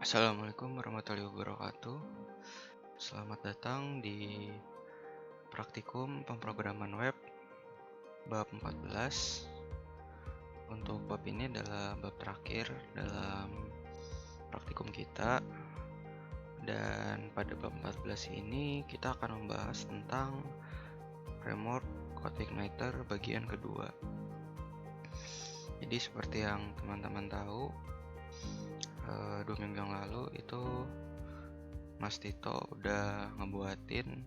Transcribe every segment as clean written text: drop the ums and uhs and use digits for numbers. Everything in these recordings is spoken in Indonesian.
Assalamualaikum warahmatullahi wabarakatuh. Selamat datang di praktikum pemrograman web bab 14. Untuk bab ini adalah bab terakhir dalam praktikum kita. Dan pada bab 14 ini kita akan membahas tentang framework CodeIgniter bagian kedua. Jadi seperti yang teman-teman tahu, 2 minggu yang lalu itu Mas Tito udah ngebuatin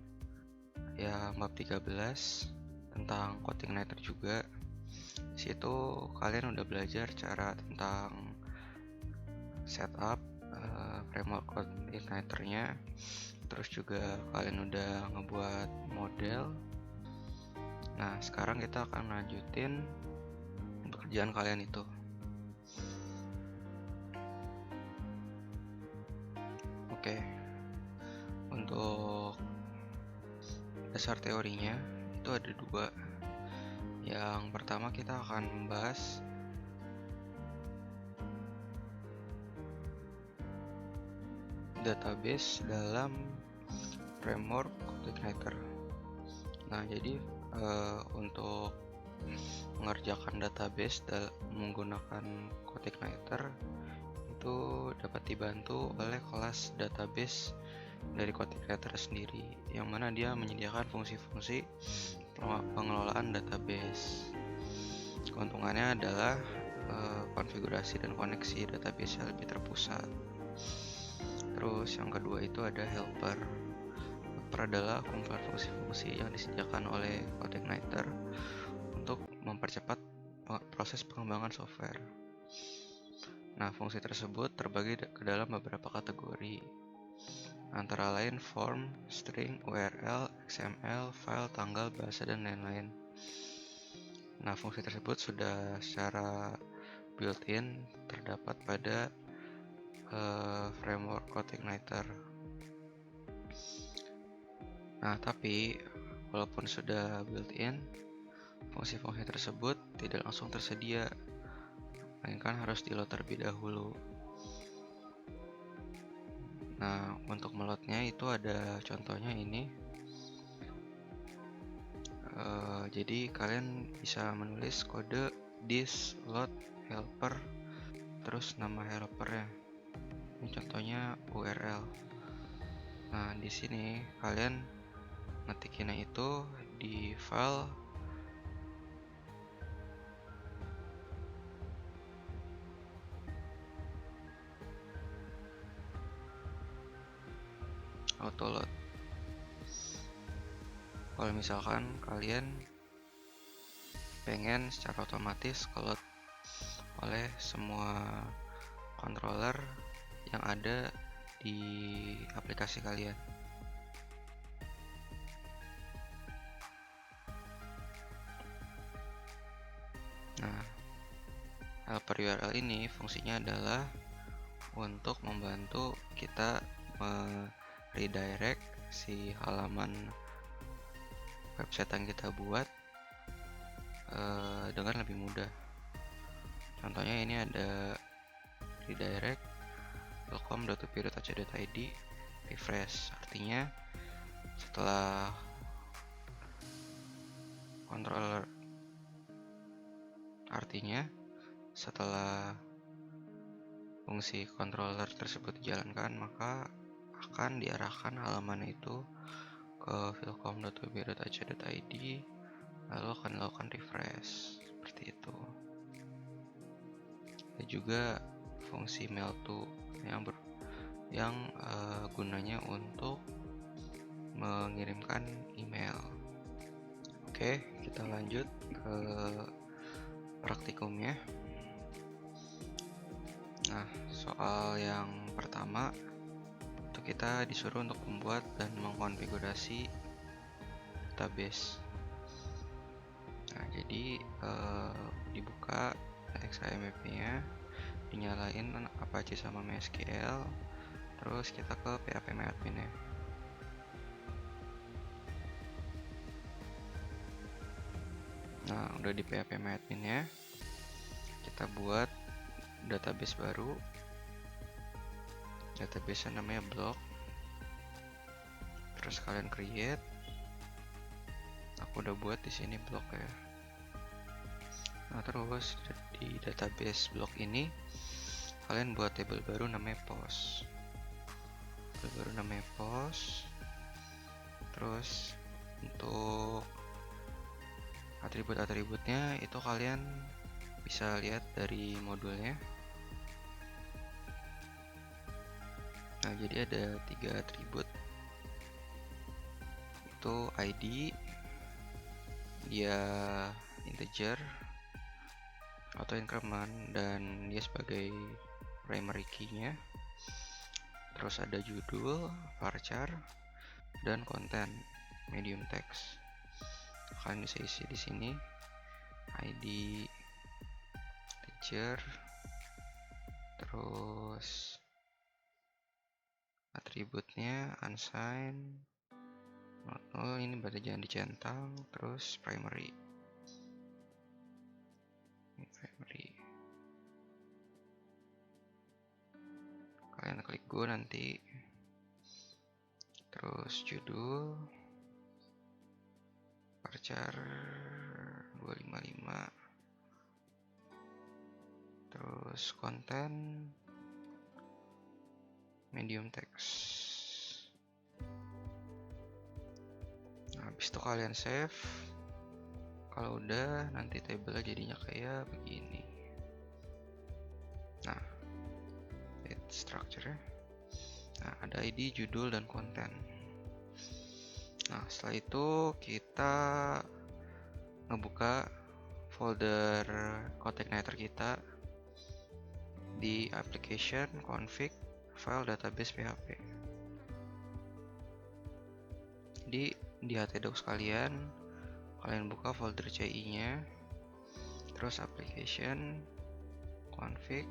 ya bab 13 tentang CodeIgniter juga. Di situ kalian udah belajar cara tentang setup framework CodeIgniter-nya. Terus juga kalian udah ngebuat model. Nah, sekarang kita akan lanjutin pekerjaan kalian itu. Oke. Untuk dasar teorinya itu ada dua. Yang pertama kita akan membahas database dalam framework CodeIgniter. Nah, jadi untuk mengerjakan database menggunakan CodeIgniter itu dapat dibantu oleh kelas database dari CodeIgniter sendiri, yang mana dia menyediakan fungsi-fungsi pengelolaan database. Keuntungannya adalah konfigurasi dan koneksi database yang lebih terpusat. Terus yang kedua itu ada helper. Helper adalah kumpulan fungsi-fungsi yang disediakan oleh CodeIgniter untuk mempercepat proses pengembangan software. Nah, fungsi tersebut terbagi ke dalam beberapa kategori, antara lain form, string, URL, XML, file, tanggal, bahasa, dan lain-lain. Nah, fungsi tersebut sudah secara built-in terdapat pada framework CodeIgniter. Nah, tapi walaupun sudah built-in, fungsi-fungsi tersebut tidak langsung tersedia, melainkan harus di-load terlebih dahulu. Nah, untuk meloadnya itu ada contohnya ini. Jadi kalian bisa menulis kode this load helper, terus nama helpernya. Ini contohnya URL. Nah, di sini kalian ngetikinnya itu di file autoload. Kalau misalkan kalian pengen secara otomatis load oleh semua controller yang ada di aplikasi kalian. Nah, helper URL ini fungsinya adalah untuk membantu kita redirect si halaman website yang kita buat dengan lebih mudah. Contohnya ini ada redirect welcome.upiro.ac.id refresh, artinya setelah fungsi controller tersebut dijalankan, maka akan diarahkan halaman itu ke welcome.web.ac.id, lalu akan dilakukan refresh seperti itu. Ada juga fungsi mail to yang gunanya untuk mengirimkan email. Oke, kita lanjut ke praktikumnya. Nah, soal yang pertama itu kita disuruh untuk membuat dan mengkonfigurasi database. Nah, jadi dibuka XAMPP-nya, dinyalain Apache sama MySQL, terus kita ke phpMyAdmin-nya. Nah, udah di phpMyAdmin-nya, kita buat database baru database namanya block, terus kalian create. Aku udah buat di sini block ya. Nah, terus di database block ini kalian buat table baru namanya post. Terus untuk atribut-atributnya itu kalian bisa lihat dari modulnya. Nah, jadi ada 3 atribut. Itu ID, dia integer, auto increment, dan dia sebagai primary key-nya. Terus ada judul, varchar, dan konten medium text. Kalian bisa isi di sini ID, integer, terus atributnya unsigned, not null, ini berarti jangan dicentang, terus primary. Kalian klik go nanti, terus judul varchar 255, terus konten medium text. Nah, habis itu kalian save. Kalau udah, nanti tabelnya jadinya kayak begini. Nah, structure-nya. Nah, ada ID, judul, dan konten. Nah, setelah itu kita ngebuka folder CodeIgniter kita di application, config, file, database, php. Jadi di htdocs kalian buka folder CI-nya, terus application, config,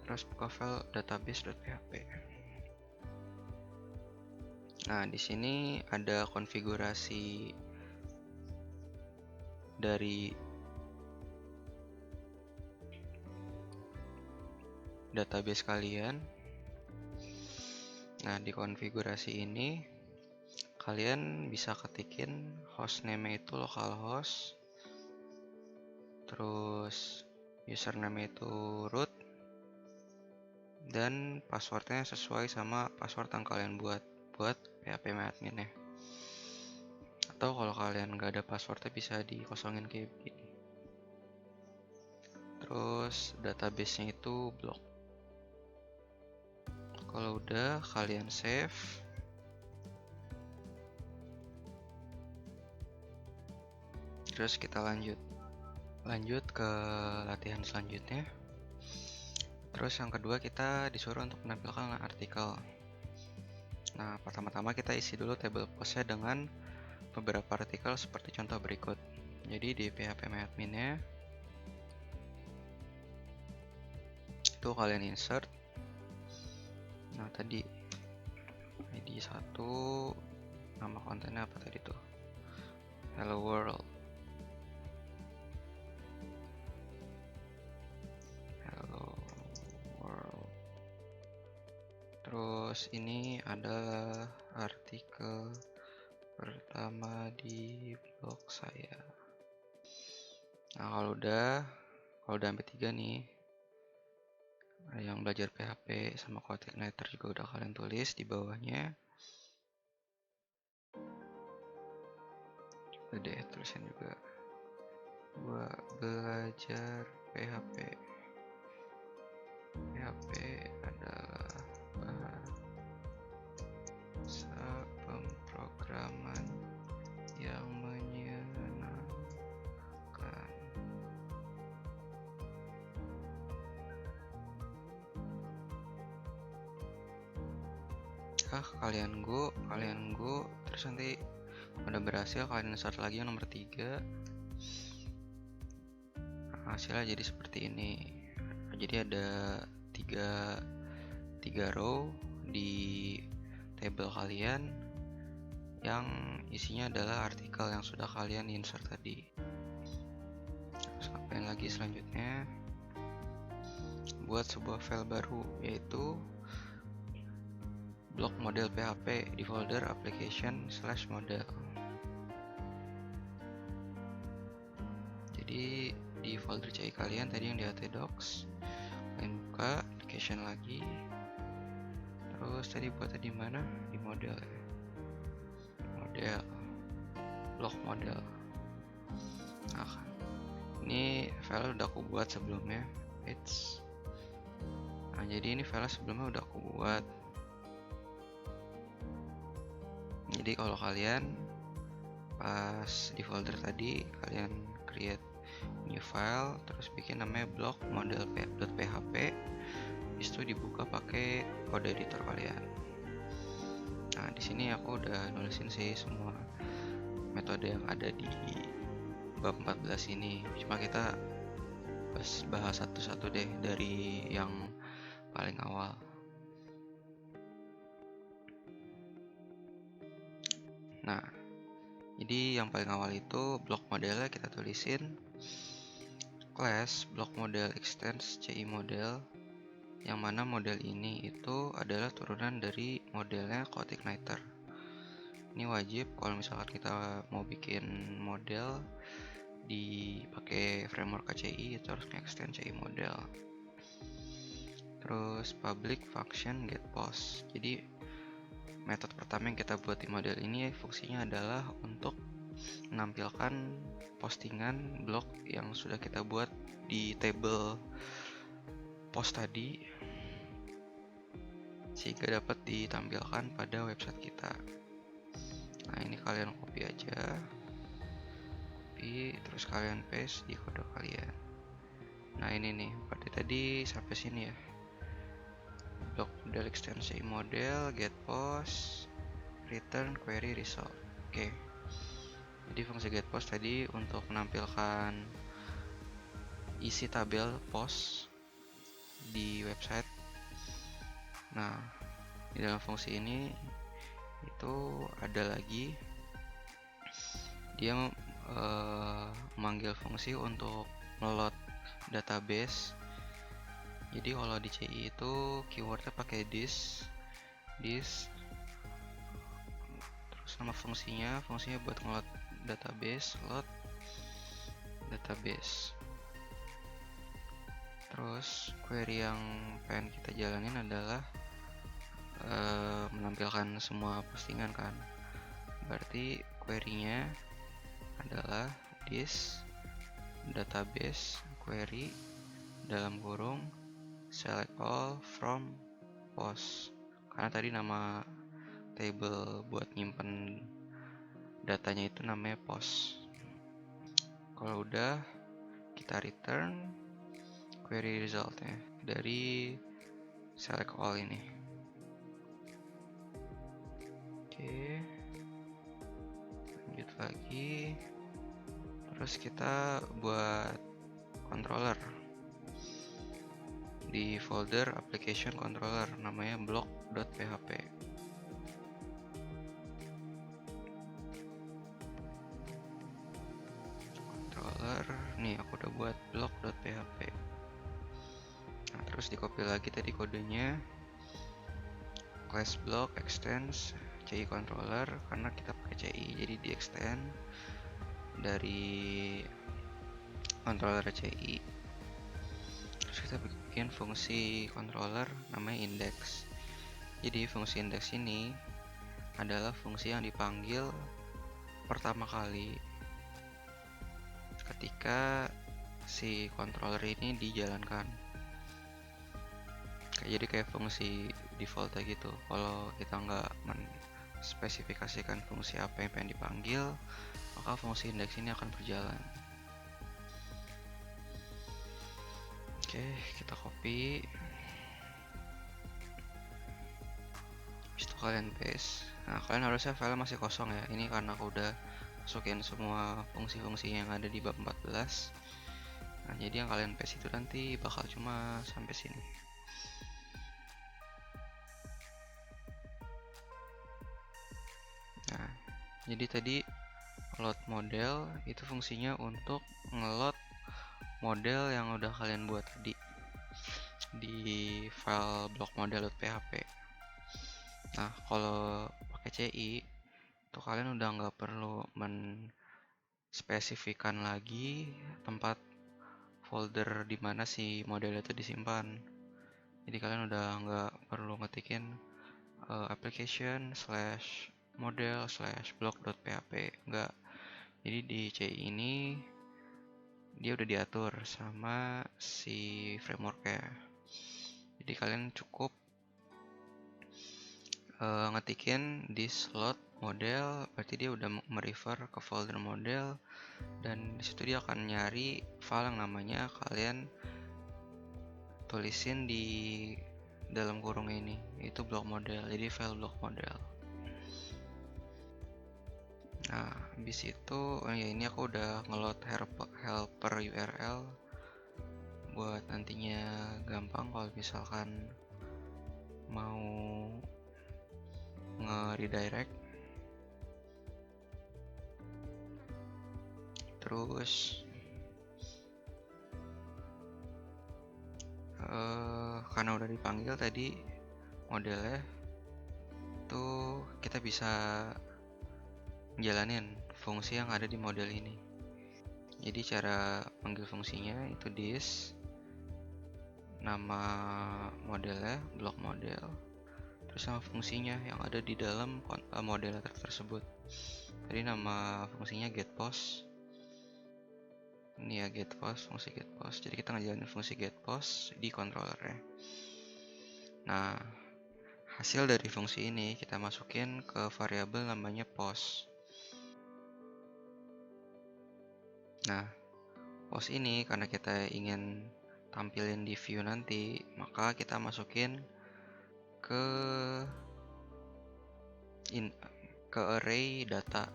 terus buka file database.php. Nah, di sini ada konfigurasi dari database kalian. Nah, di konfigurasi ini kalian bisa ketikin hostname itu localhost, terus username itu root, dan passwordnya sesuai sama password yang kalian buat phpMyAdmin ya. Atau kalau kalian nggak ada passwordnya bisa dikosongin kayak begini. Terus database-nya itu block. Kalau udah, kalian save. Terus kita lanjut ke latihan selanjutnya. Terus yang kedua, kita disuruh untuk menampilkan artikel. Nah, pertama-tama kita isi dulu table postnya dengan beberapa artikel seperti contoh berikut. Jadi di phpMyAdmin-nya itu kalian insert. Nah, tadi ID 1, nama kontennya apa tadi tuh? Hello world. Terus ini adalah artikel pertama di blog saya. Nah, kalau udah sampai 3 nih, yang belajar PHP sama CodeIgniter juga udah kalian tulis di bawahnya. Coba deh tulisin juga, gua belajar PHP. PHP adalah bahasa pemrograman yang menyenangkan. Kalian go, terus nanti udah berhasil kalian insert lagi yang nomor 3. Nah, hasilnya jadi seperti ini. Jadi ada 3 row di table kalian yang isinya adalah artikel yang sudah kalian insert tadi. Terus ngapain lagi selanjutnya? Buat sebuah file baru, yaitu blok model PHP di folder application/model. Jadi di folder CI kalian tadi yang di htdocs, kalian buka application lagi, terus tadi buatnya di mana? Di model ya. Model, blok model. Nah, ini file udah aku buat sebelumnya. Nah, jadi ini file sebelumnya udah aku buat. Jadi kalau kalian pas di folder tadi kalian create new file, terus bikin namanya blok model.php, habis itu dibuka pakai kode editor kalian. Nah, di sini aku udah nulisin sih semua metode yang ada di bab 14 ini. Cuma kita bahas satu-satu deh dari yang paling awal. Nah, jadi yang paling awal itu blok modelnya kita tulisin class blok model extends CI model, yang mana model ini itu adalah turunan dari modelnya CodeIgniter. Ini wajib kalau misalkan kita mau bikin model dipakai framework CI, itu harus nge-extend CI model. Terus public function getPost. Jadi metode pertama yang kita buat di model ini fungsinya adalah untuk menampilkan postingan blog yang sudah kita buat di table post tadi, sehingga dapat ditampilkan pada website kita. Nah, ini kalian copy aja, terus kalian paste di kode kalian. Nah, ini nih berarti tadi sampai sini ya, blok model extension model getPost return query result. Oke. Jadi fungsi getPost tadi untuk menampilkan isi tabel post di website. Nah, di dalam fungsi ini itu ada lagi dia memanggil fungsi untuk ngeload database. Jadi kalau di CI itu keywordnya pakai this, terus nama fungsinya buat ngeload database, load database. Terus query yang pengen kita jalanin adalah menampilkan semua postingan kan. Berarti query-nya adalah this database query dalam kurung select all from post, karena tadi nama table buat nyimpen datanya itu namanya post. Kalau udah, kita return query resultnya dari select all ini. Oke, lanjut lagi. Terus kita buat controller di folder application controller, namanya block.php. Controller nih aku udah buat block.php. Nah, terus di copy lagi tadi kodenya, class block extends CI controller, karena kita pakai CI jadi di extend dari controller CI. Terus kita bikin fungsi controller namanya index. Jadi fungsi index ini adalah fungsi yang dipanggil pertama kali ketika si controller ini dijalankan. Jadi kayak fungsi default gitu. Kalau kita nggak spesifikasikan fungsi apa yang pengen dipanggil, maka fungsi index ini akan berjalan. Oke, kita copy. Habis itu kalian paste. Nah, kalian harusnya file masih kosong ya. Ini karena aku udah masukin semua fungsi-fungsi yang ada di bab 14. Nah, jadi yang kalian paste itu nanti bakal cuma sampai sini. Nah, jadi tadi load model itu fungsinya untuk ngeload model yang udah kalian buat tadi di file blok model.php. Nah, kalau pakai CI itu kalian udah nggak perlu menspesifikkan lagi tempat folder di mana si model itu disimpan. Jadi kalian udah nggak perlu ngetikin application slash model slash block.php, nggak. Jadi di CI ini dia udah diatur sama si frameworknya. Jadi kalian cukup ngetikin di slot model, berarti dia udah merefer ke folder model, dan disitu dia akan nyari file yang namanya kalian tulisin di dalam kurung ini, itu block model, jadi file block model. Nah, habis itu ya ini aku udah ngeload helper URL buat nantinya gampang kalau misalkan mau nge-redirect. Terus karena udah dipanggil tadi modelnya tuh, kita bisa jalanin fungsi yang ada di model ini. Jadi cara panggil fungsinya itu this, nama modelnya block model, terus sama fungsinya yang ada di dalam model tersebut. Tadi nama fungsinya getPost. Ini ya getPost, fungsi getPost. Jadi kita ngejalanin fungsi getPost di controllernya. Nah, hasil dari fungsi ini kita masukin ke variabel namanya post. Nah, post ini karena kita ingin tampilin di view nanti, maka kita masukin ke array data.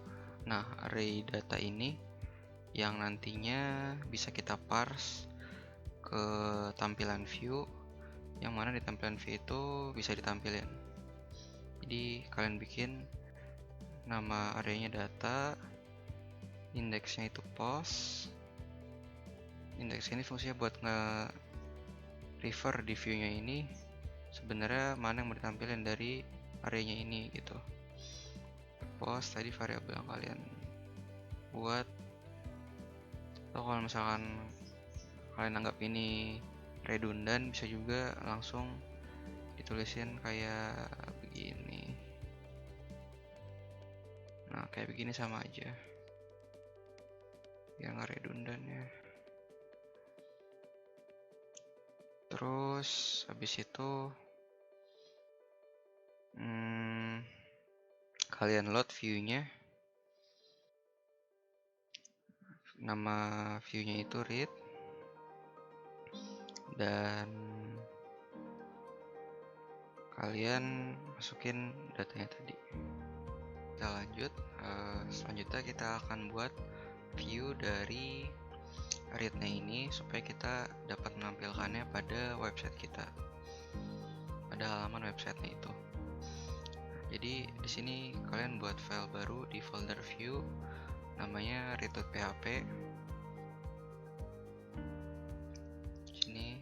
Nah, array data ini yang nantinya bisa kita parse ke tampilan view, yang mana di tampilan view itu bisa ditampilin. Jadi kalian bikin nama arraynya data, indeksnya itu post. Indeks ini fungsinya buat nge-refer di view-nya ini sebenarnya mana yang mau ditampilin dari arraynya ini gitu. Post tadi variabel yang kalian buat. Atau kalau misalkan kalian anggap ini redundant, bisa juga langsung ditulisin kayak begini. Nah, kayak begini sama aja, biar nggak redundant ya. Terus habis itu kalian load view-nya. Nama view-nya itu read, dan kalian masukin datanya tadi. Kita lanjut. Selanjutnya kita akan buat view dari read-nya ini supaya kita dapat menampilkannya pada website kita, pada halaman website-nya itu. Jadi di sini kalian buat file baru di folder view namanya read.php. Sini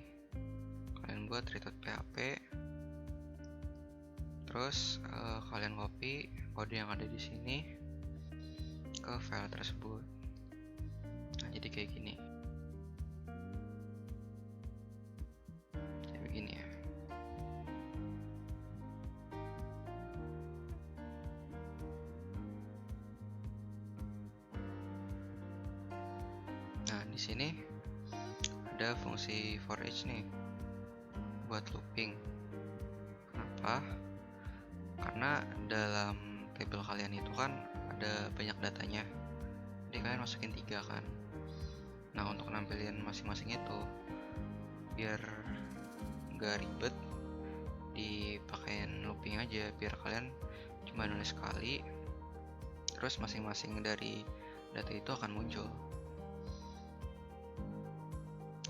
kalian buat read.php, terus kalian copy kode yang ada di sini ke file tersebut. Nah, jadi kayak gini. Kayak begini ya. Nah, di sini ada fungsi for each nih buat looping. Kenapa? Karena dalam tabel kalian itu kan ada banyak datanya, jadi kalian masukin 3 kan. Nah, untuk nampilin masing-masing itu biar gak ribet, dipakein looping aja, biar kalian cuma nulis sekali terus masing-masing dari data itu akan muncul.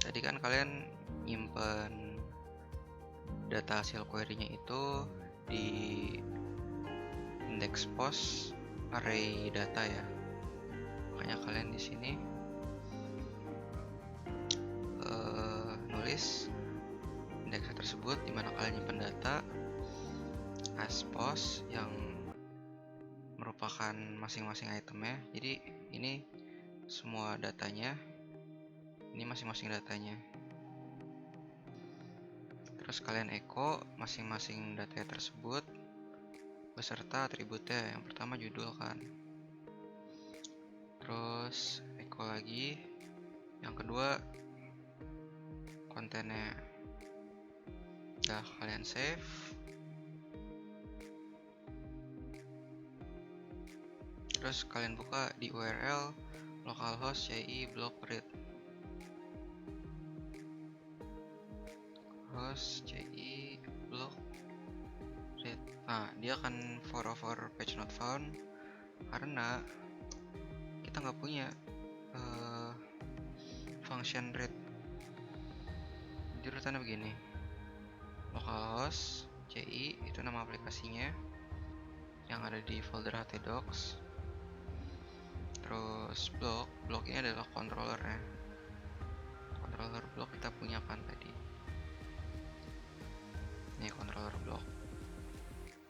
Tadi kan kalian nyimpen data hasil query-nya itu di index post array data ya. Makanya kalian di sini nulis indeksnya tersebut di mana kalian nyimpen data, as post yang merupakan masing-masing itemnya. Jadi ini semua datanya, ini masing-masing datanya. Terus kalian echo masing-masing data tersebut beserta atributnya. Yang pertama judul kan, terus echo lagi yang kedua kontennya. Udah kalian save, terus kalian buka di URL localhost ci block read host ci block read. Nah, dia akan 404 page not found karena kita nggak punya function read. Jadi urutannya begini: localhost ci itu nama aplikasinya yang ada di folder htdocs. Terus block ini adalah controllernya. Controller block kita punya kan tadi. Ini controller block.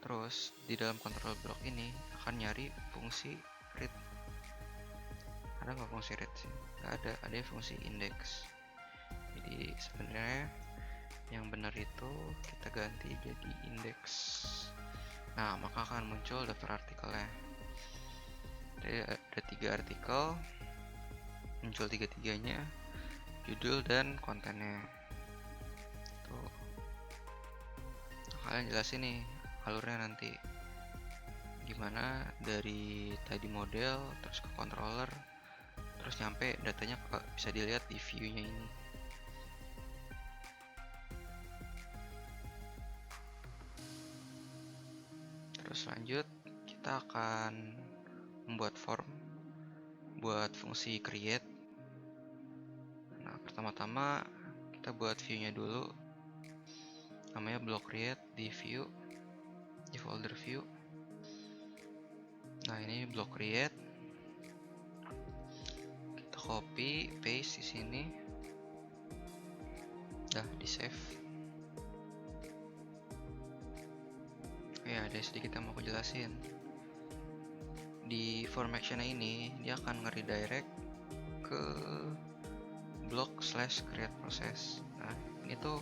Terus di dalam controller block ini akan nyari fungsi read. Ada nggak fungsi read sih? Nggak ada. Ada fungsi index. Jadi sebenarnya yang benar itu kita ganti jadi index. Nah, maka akan muncul daftar artikelnya. Jadi ada 3 artikel, muncul tiga-tiganya, judul dan kontennya. Tuh. Kalian jelasin nih alurnya nanti gimana dari tadi model terus ke controller terus nyampe datanya bisa dilihat di view-nya ini. Terus lanjut kita akan membuat form buat fungsi create. Nah, pertama-tama kita buat view-nya dulu, namanya block create di view, di folder view. Nah, ini block create, kita copy paste di sini, dah di save. Ya, ada sedikit yang mau aku jelasin. Di form action ini dia akan nge-redirect ke block/create process. Nah, ini tuh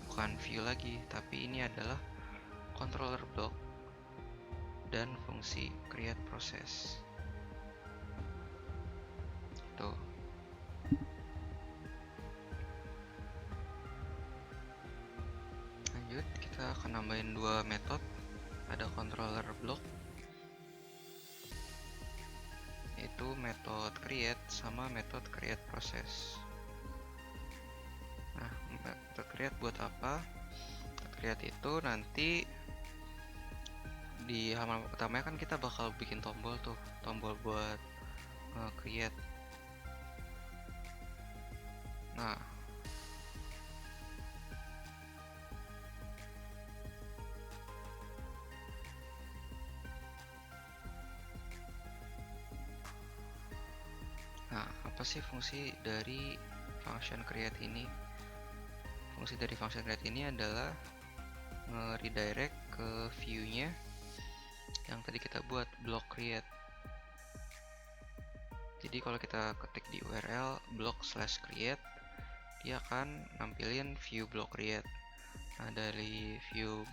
bukan view lagi, tapi ini adalah controller block dan fungsi create process. Tuh. Lanjut, kita akan nambahin 2 metode. Ada controller block, yaitu metode create sama metode create process. Nah, metode create buat apa? Metode create itu nanti di halaman pertamanya kan kita bakal bikin tombol tuh, tombol buat create. Nah, apa sih fungsi dari function create ini? Fungsi dari function create ini adalah nge-redirect ke view-nya yang tadi kita buat block create. Jadi kalau kita ketik di URL block/create, dia akan nampilin view block create. Nah, dari view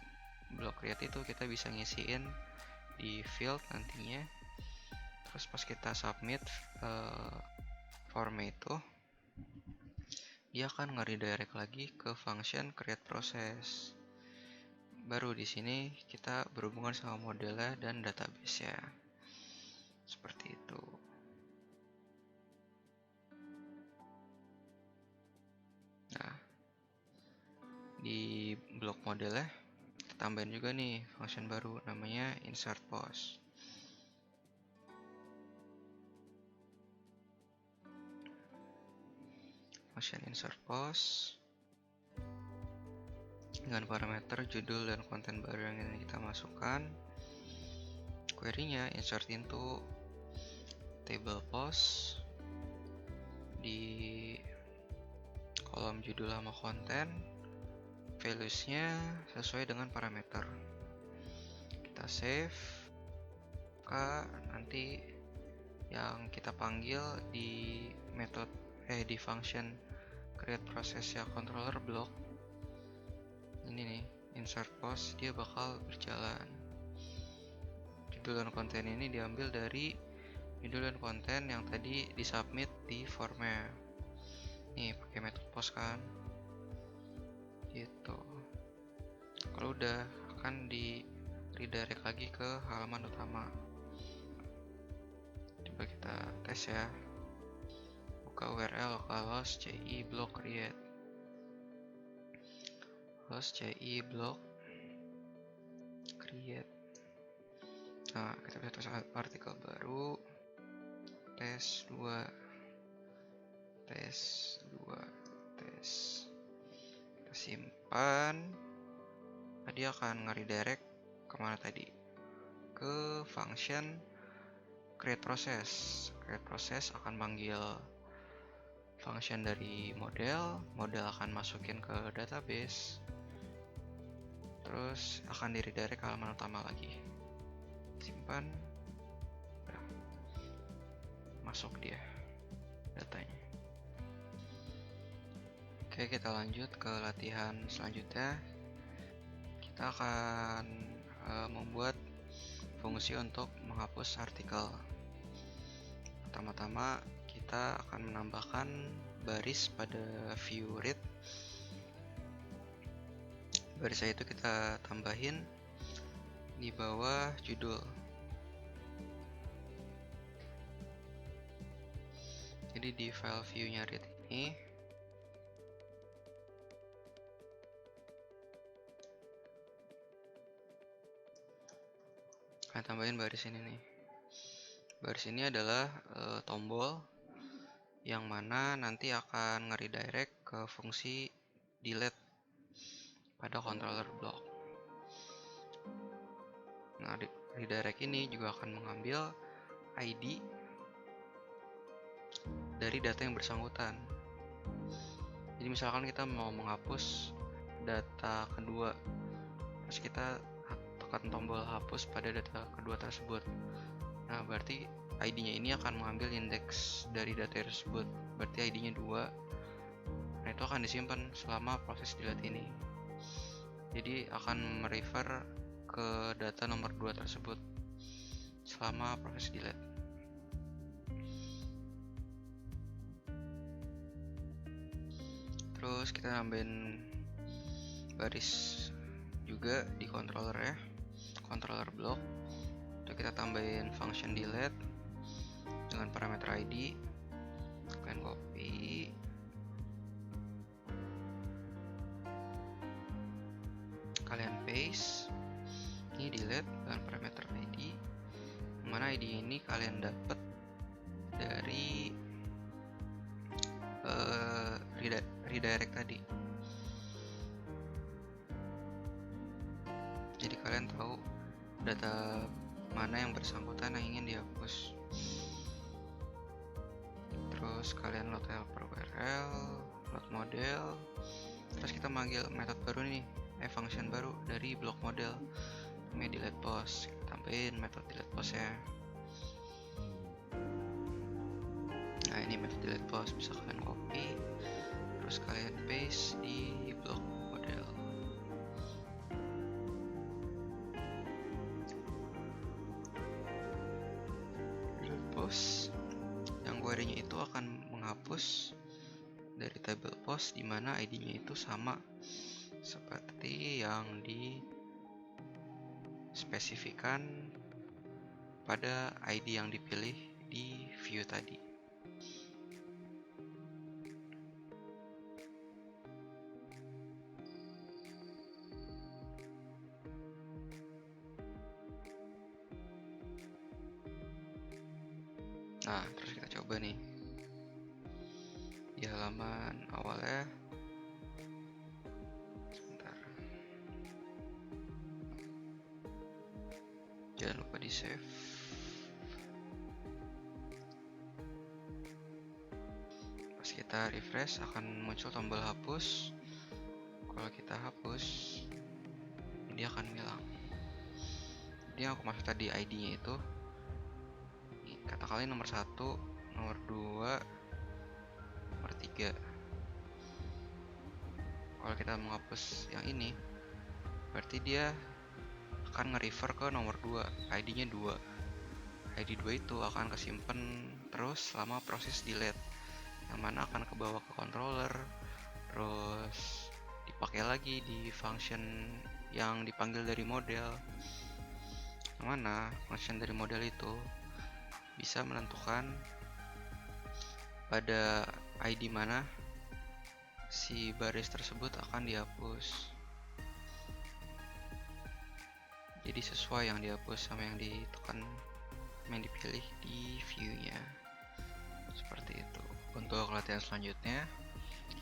block create itu kita bisa ngisiin di field nantinya. Terus pas kita submit formnya itu, dia akan nge-redirect lagi ke function create process. Baru di sini kita berhubungan sama modelnya dan database-nya. Seperti itu. Nah, di blok modelnya kita tambahin juga nih function baru namanya insert post. Function insert post dengan parameter judul dan konten baru yang ingin kita masukkan. Query-nya insert into table post di kolom judul sama konten. Values-nya sesuai dengan parameter. kita save, maka nanti yang kita panggil di di function create process ya controller block ini nih, insert post, dia bakal berjalan. Judul dan konten ini diambil dari judul dan konten yang tadi disubmit di formnya. Nih pakai method post kan, gitu. Kalau udah akan di redirect lagi ke halaman utama. Coba kita tes ya. Buka URL localhost ci block create host ci block create. Nah, kita bisa tulis artikel baru tes 2 tes. Kita simpan. Dia akan nge-redirect kemana tadi? Ke function create process. Create process akan manggil function dari model akan masukin ke database, terus akan di-redirect ke halaman utama lagi. Simpan, udah masuk dia datanya. Oke, kita lanjut ke latihan selanjutnya. Kita akan membuat fungsi untuk menghapus artikel. Pertama-tama kita akan menambahkan baris pada view read. Barisnya itu kita tambahin di bawah judul. Jadi di file view-nya read ini kalian tambahin baris ini nih. Baris ini adalah tombol yang mana nanti akan nge-redirect ke fungsi delete pada controller block. Nah, redirect ini juga akan mengambil ID dari data yang bersangkutan. Jadi misalkan kita mau menghapus data kedua, terus kita tekan tombol hapus pada data kedua tersebut. Nah, berarti ID-nya ini akan mengambil indeks dari data tersebut. Berarti ID-nya 2. Nah, itu akan disimpan selama proses delete ini. Jadi akan merefer ke data nomor 2 tersebut selama proses delete. Terus kita nambahin baris juga di controller ya, controller block. Itu kita tambahin function delete dengan parameter ID. Kalian copy, kalian paste. Ini delete dengan parameter ID, mana ID ini kalian dapat dari redirect tadi. Jadi kalian tahu data mana yang bersangkutan yang ingin dihapus. Terus kalian load helper URL, load model, terus kita manggil method baru nih, function baru dari block model, namanya delete post. Kita tambahin method delete post ya. Nah, ini method delete post, bisa kalian copy, terus kalian paste di block model. Delete post yang query-nya itu akan menghapus dari table post di mana ID-nya itu sama seperti yang dispesifikan pada ID yang dipilih di view tadi. Nah, terus kita coba nih di halaman awalnya. Sebentar, jangan lupa di save. Pas kita refresh akan muncul tombol hapus. Kalau kita hapus, dia akan hilang. Jadi yang aku maksud tadi ID-nya itu katakanlah nomor 1, nomor 2, nomor 3. Kalau kita menghapus yang ini, berarti dia akan nge-refer ke nomor 2, ID-nya 2. ID 2 itu akan kesimpan terus selama proses delete, yang mana akan kebawa ke controller, terus dipakai lagi di function yang dipanggil dari model, yang mana function dari model itu bisa menentukan pada ID mana si baris tersebut akan dihapus. Jadi sesuai yang dihapus sama yang ditekan, yang dipilih di view-nya. Seperti itu. Untuk latihan selanjutnya,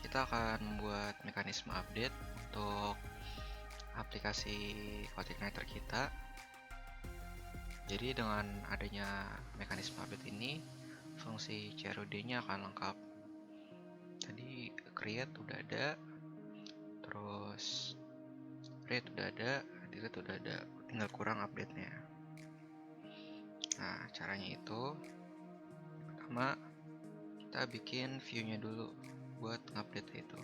kita akan membuat mekanisme update untuk aplikasi CodeIgniter kita. Jadi dengan adanya mekanisme update ini, fungsi CRUD-nya akan lengkap. Tadi create udah ada, terus read udah ada, delete udah ada, tinggal kurang update-nya. Nah, caranya itu pertama kita bikin view-nya dulu buat update itu.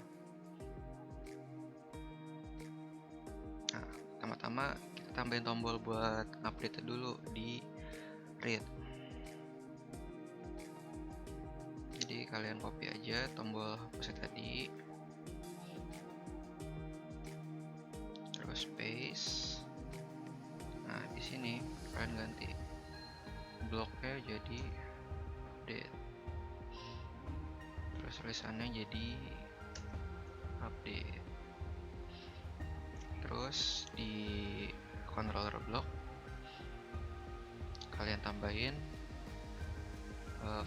Nah, pertama-tama kita tambahin tombol buat update dulu di read. Jadi kalian copy aja tombol hapusnya tadi, terus paste. Nah, di sini kalian ganti bloknya jadi update, terus tulisannya jadi update. Terus di controller block kalian tambahin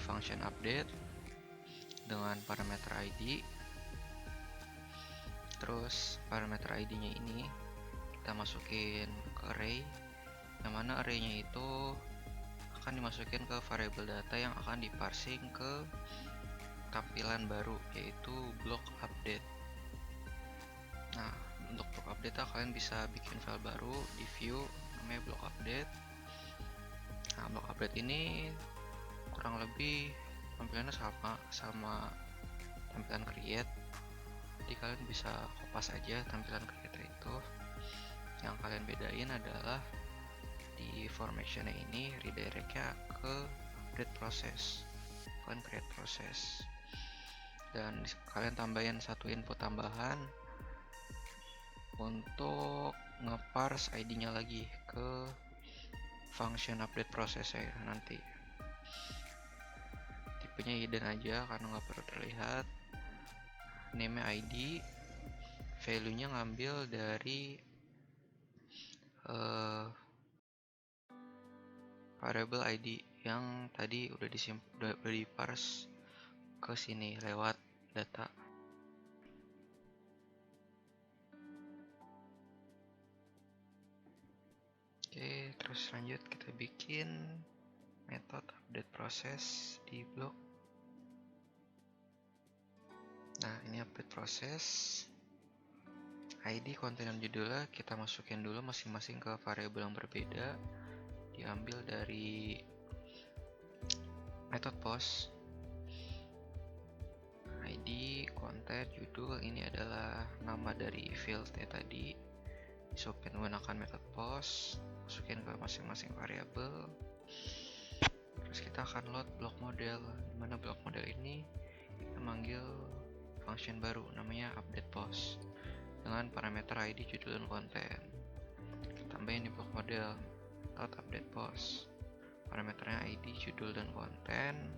function update dengan parameter ID. Terus parameter ID-nya ini kita masukin ke array, yang mana array-nya itu akan dimasukin ke variable data yang akan diparsing ke tampilan baru, yaitu block update. Nah, untuk block update kalian bisa bikin file baru di view namanya block update. Nah, block update ini kurang lebih tampilannya sama tampilan create. Jadi kalian bisa kopas aja tampilan create itu. Yang kalian bedain adalah di formattionnya ini redirect-nya ke update process, bukan create process. Dan kalian tambahin satu input tambahan untuk ngeparse ID-nya lagi ke function update process ya nanti. Tipenya hidden aja karena nggak perlu terlihat. Name ID, value-nya ngambil dari variable ID yang tadi udah diparse ke sini lewat data. Oke, terus lanjut kita bikin method update process di blok. Nah, ini update process. ID, konten, dan judulnya kita masukin dulu masing-masing ke variabel yang berbeda. Diambil dari method post. ID, konten, judul ini adalah nama dari field-nya tadi. Disopin menggunakan method post, masukin ke masing-masing variabel. Terus kita akan load block model, dimana block model ini kita manggil function baru namanya update post dengan parameter ID, judul, dan konten. Kita tambahin di block model dot update post, parameternya ID, judul, dan konten.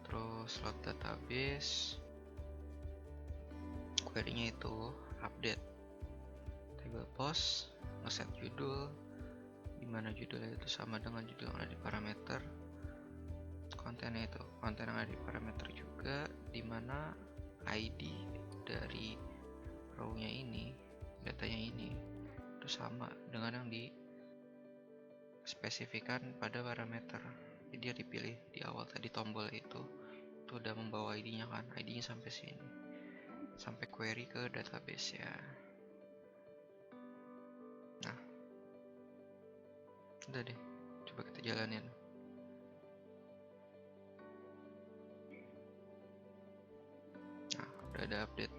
Terus load database, query-nya itu update table post, ngeset judul, dimana judulnya itu sama dengan judul yang ada di parameter. Kontennya itu konten yang ada di parameter juga, dimana ID dari row-nya ini, datanya ini itu sama dengan yang dispesifikan pada parameter. Jadi dia dipilih di awal tadi tombol itu udah membawa ID-nya kan, ID-nya sampai sini, sampai query ke database ya. Nah, Udah deh, coba kita jalanin. Nah, udah ada update.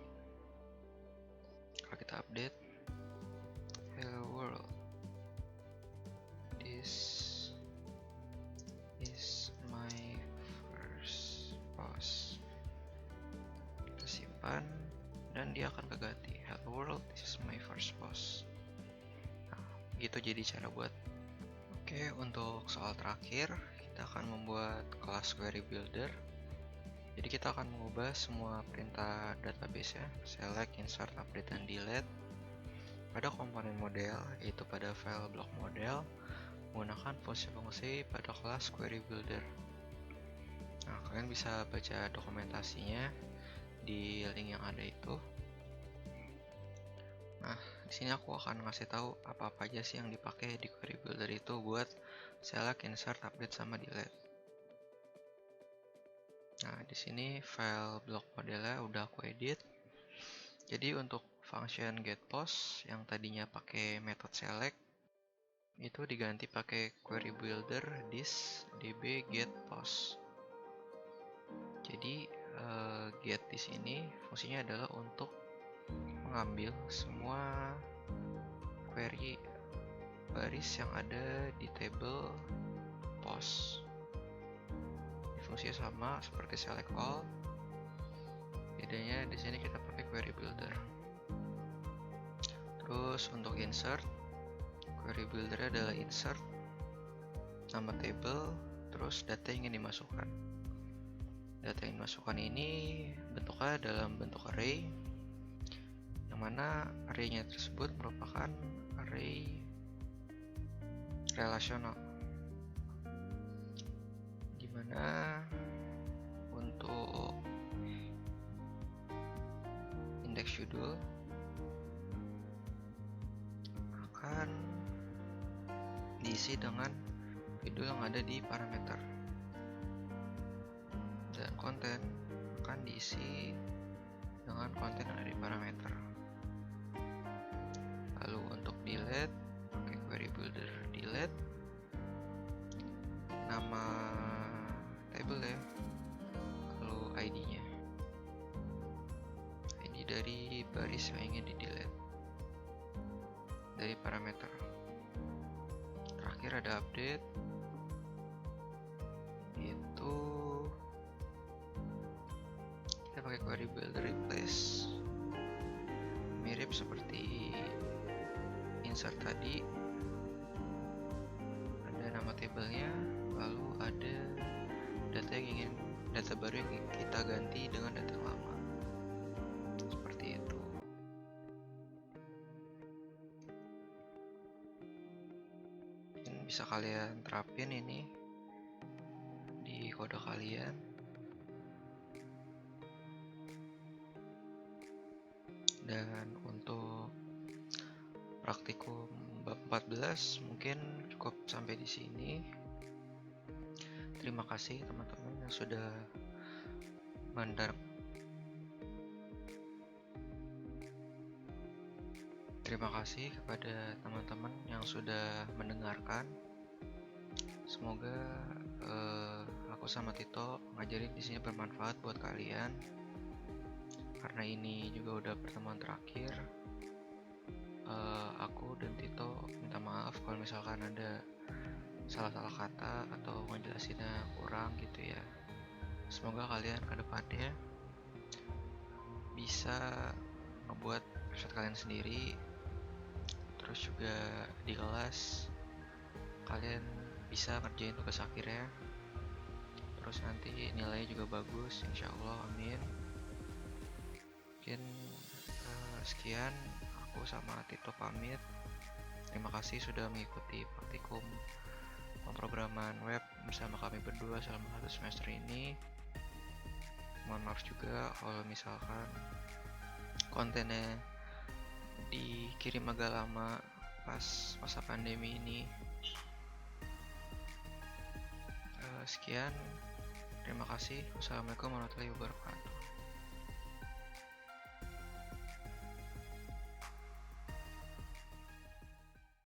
Kalau kita update, hello world, this is my first post. Kita simpan dan dia akan keganti. Hello world, this is my first post. Nah, gitu jadi cara buat. Oke, untuk soal terakhir, kita akan membuat kelas query builder. Jadi kita akan mengubah semua perintah database ya, select, insert, update, dan delete pada komponen model, yaitu pada file block model, menggunakan fungsi-fungsi pada kelas query builder. Nah, kalian bisa baca dokumentasinya di link yang ada itu. Nah, di sini aku akan ngasih tahu apa-apa aja sih yang dipakai di query builder itu buat select, insert, update, sama delete. Nah, di sini file block modelnya udah aku edit. Jadi untuk function getPost yang tadinya pakai method select itu diganti pakai query builder this db getPost. Jadi get di sini fungsinya adalah untuk mengambil semua query baris yang ada di table post. Fungsinya sama seperti select all. Bedanya di sini kita pakai query builder. Terus untuk insert, query builder adalah insert nama table, terus data yang ingin dimasukkan. Data yang dimasukkan ini bentuknya dalam bentuk array, yang mana arraynya tersebut merupakan array relasional, dimana untuk indeks judul akan diisi dengan judul yang ada di parameter, dan konten akan diisi dengan konten yang ada di parameter. Lalu untuk delete pakai query builder delete, nama table ya, lalu ID-nya, ID dari baris yang ingin di delete dari parameter. Terakhir ada update, itu kita pakai query builder replace, mirip seperti insert tadi. Ada nama tabelnya, lalu ada data baru yang kita ganti dengan data lama, seperti itu. Mungkin bisa kalian terapin ini di kode kalian. Dan untuk praktikum bab 14 mungkin cukup sampai di sini. Terima kasih teman-teman yang sudah Terima kasih kepada teman-teman yang sudah mendengarkan. Semoga aku sama Tito ngajarin di sini bermanfaat buat kalian. Karena ini juga udah pertemuan terakhir, aku dan Tito minta maaf kalau misalkan ada salah-salah kata atau ngejelasinnya kurang gitu ya. Semoga kalian ke depannya bisa ngebuat website kalian sendiri. Terus juga di kelas kalian bisa ngerjain tugas akhirnya. Terus nanti nilainya juga bagus, insya Allah, amin. Mungkin sekian, aku sama Tito pamit. Terima kasih sudah mengikuti praktikum pemrograman web bersama kami berdua selama 1 semester ini. Mohon maaf juga kalau misalkan kontennya dikirim agak lama pas masa pandemi ini. Sekian, terima kasih. Wassalamualaikum warahmatullahi wabarakatuh.